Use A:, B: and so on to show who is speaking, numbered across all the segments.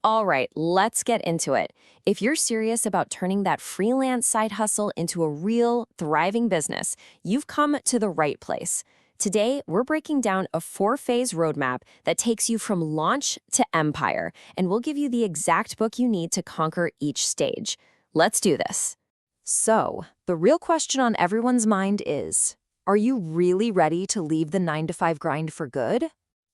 A: All right, let's get into it. If you're serious about turning that freelance side hustle into a real, thriving business, you've come to the right place. Today, we're breaking down a 4-phase roadmap that takes you from launch to empire, and we'll give you the exact book you need to conquer each stage. Let's do this. So, the real question on everyone's mind is, are you really ready to leave the 9-to-5 grind for good?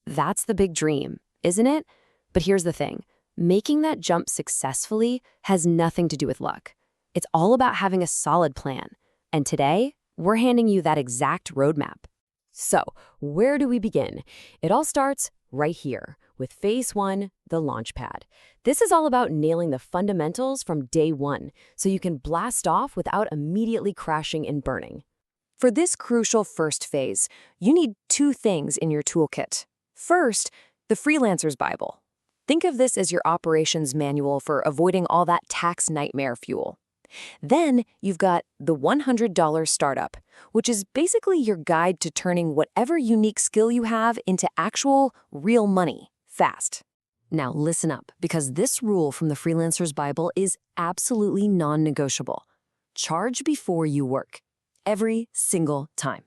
A: That's the big dream, isn't it? But here's the thing. Making that jump successfully has nothing to do with luck. It's all about having a solid plan. And today, we're handing you that exact roadmap. So, where do we begin? It all starts right here with Phase 1, the Launchpad. This is all about nailing the fundamentals from day one so you can blast off without immediately crashing and burning. For this crucial first phase, you need 2 things in your toolkit. First, the Freelancer's Bible. Think of this as your operations manual for avoiding all that tax nightmare fuel. Then you've got the $100 Startup, which is basically your guide to turning whatever unique skill you have into actual, real money, fast. Now listen up, because this rule from the Freelancer's Bible is absolutely non-negotiable. Charge before you work. Every single time.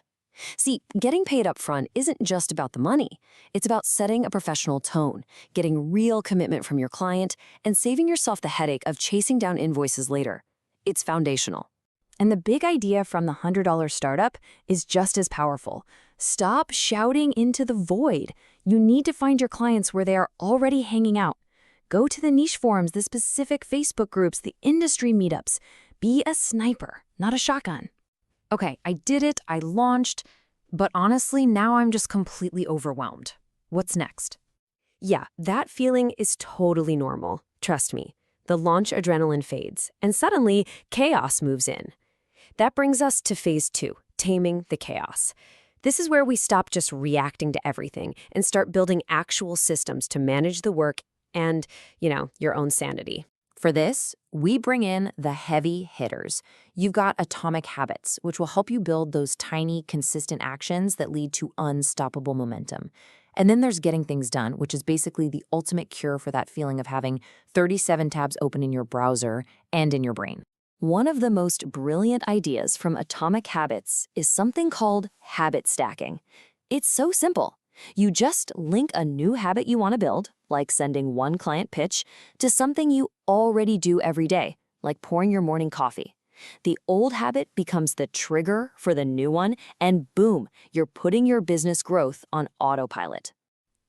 A: See, getting paid up front isn't just about the money. It's about setting a professional tone, getting real commitment from your client, and saving yourself the headache of chasing down invoices later. It's foundational. And the big idea from the $100 Startup is just as powerful. Stop shouting into the void. You need to find your clients where they are already hanging out. Go to the niche forums, the specific Facebook groups, the industry meetups. Be a sniper, not a shotgun. Okay, I did it, I launched, but honestly, now I'm just completely overwhelmed. What's next? Yeah, that feeling is totally normal. Trust me. The launch adrenaline fades, and suddenly, chaos moves in. That brings us to Phase 2, taming the chaos. This is where we stop just reacting to everything and start building actual systems to manage the work and, your own sanity. For this, we bring in the heavy hitters. You've got Atomic Habits, which will help you build those tiny, consistent actions that lead to unstoppable momentum. And then there's Getting Things Done, which is basically the ultimate cure for that feeling of having 37 tabs open in your browser and in your brain. One of the most brilliant ideas from Atomic Habits is something called habit stacking. It's so simple. You just link a new habit you want to build, like sending one client pitch, to something you already do every day, like pouring your morning coffee. The old habit becomes the trigger for the new one, and boom, you're putting your business growth on autopilot.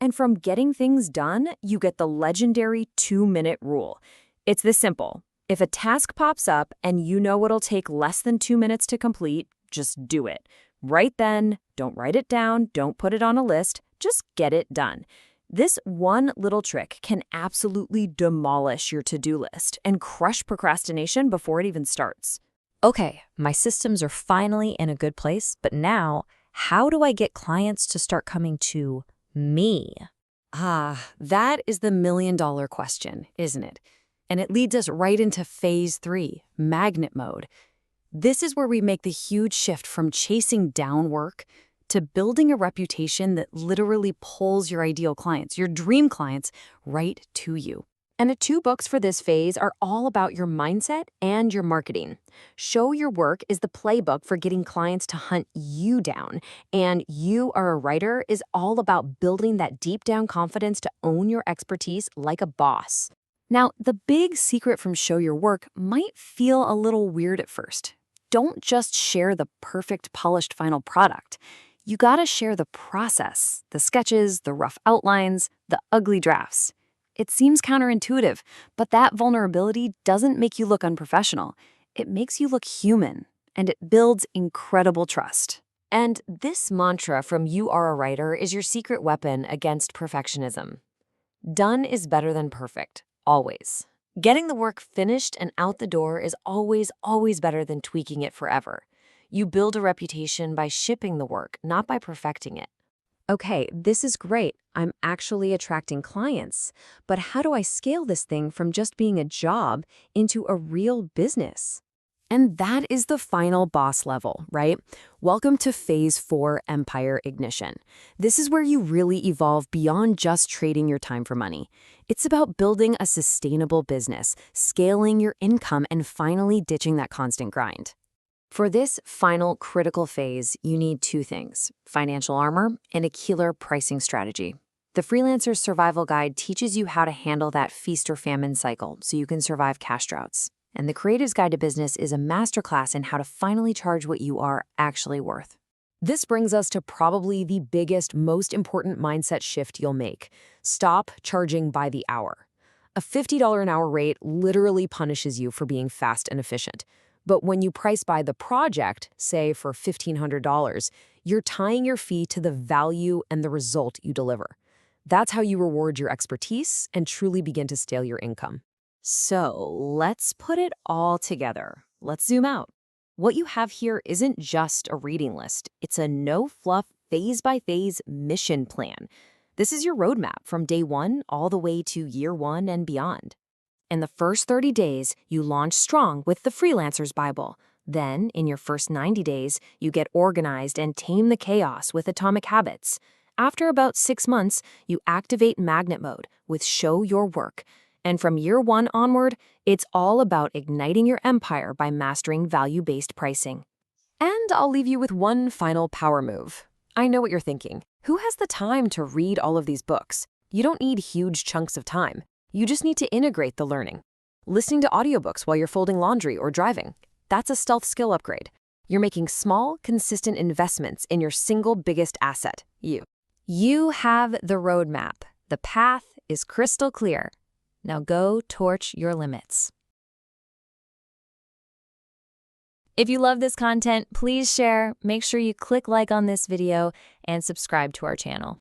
A: And from Getting Things Done, you get the legendary 2-minute rule. It's this simple. If a task pops up and you know it'll take less than 2 minutes to complete, just do it. Right then, don't write it down, don't put it on a list, just get it done. This one little trick can absolutely demolish your to-do list and crush procrastination before it even starts. Okay, my systems are finally in a good place, but now, how do I get clients to start coming to me? That is the million-dollar question, isn't it? And it leads us right into Phase 3, magnet mode. This is where we make the huge shift from chasing down work to building a reputation that literally pulls your ideal clients, your dream clients, right to you. And the 2 books for this phase are all about your mindset and your marketing. Show Your Work is the playbook for getting clients to hunt you down, and You Are a Writer is all about building that deep down confidence to own your expertise like a boss. Now, the big secret from Show Your Work might feel a little weird at first. Don't just share the perfect, polished final product. You gotta share the process, the sketches, the rough outlines, the ugly drafts. It seems counterintuitive, but that vulnerability doesn't make you look unprofessional. It makes you look human, and it builds incredible trust. And this mantra from You Are a Writer is your secret weapon against perfectionism. Done is better than perfect, always. Getting the work finished and out the door is always, always better than tweaking it forever. You build a reputation by shipping the work, not by perfecting it. Okay, this is great. I'm actually attracting clients. But how do I scale this thing from just being a job into a real business? And that is the final boss level, right? Welcome to Phase 4 Empire Ignition. This is where you really evolve beyond just trading your time for money. It's about building a sustainable business, scaling your income, and finally ditching that constant grind. For this final critical phase, you need two things: financial armor and a killer pricing strategy. The Freelancer's Survival Guide teaches you how to handle that feast or famine cycle so you can survive cash droughts. And the Creative's Guide to Business is a masterclass in how to finally charge what you are actually worth. This brings us to probably the biggest, most important mindset shift you'll make. Stop charging by the hour. A $50 an hour rate literally punishes you for being fast and efficient. But when you price by the project, say for $1,500, you're tying your fee to the value and the result you deliver. That's how you reward your expertise and truly begin to scale your income. So let's put it all together. Let's zoom out. What you have here isn't just a reading list. It's a no-fluff, phase-by-phase mission plan. This is your roadmap from day one all the way to year one and beyond. In the first 30 days, you launch strong with the Freelancer's Bible. Then, in your first 90 days, you get organized and tame the chaos with Atomic Habits. After about 6 months, you activate Magnet Mode with Show Your Work. And from year one onward, it's all about igniting your empire by mastering value-based pricing. And I'll leave you with one final power move. I know what you're thinking. Who has the time to read all of these books? You don't need huge chunks of time. You just need to integrate the learning. Listening to audiobooks while you're folding laundry or driving, that's a stealth skill upgrade. You're making small, consistent investments in your single biggest asset, you. You have the roadmap. The path is crystal clear. Now go torch your limits. If you love this content, please share, make sure you click like on this video, and subscribe to our channel.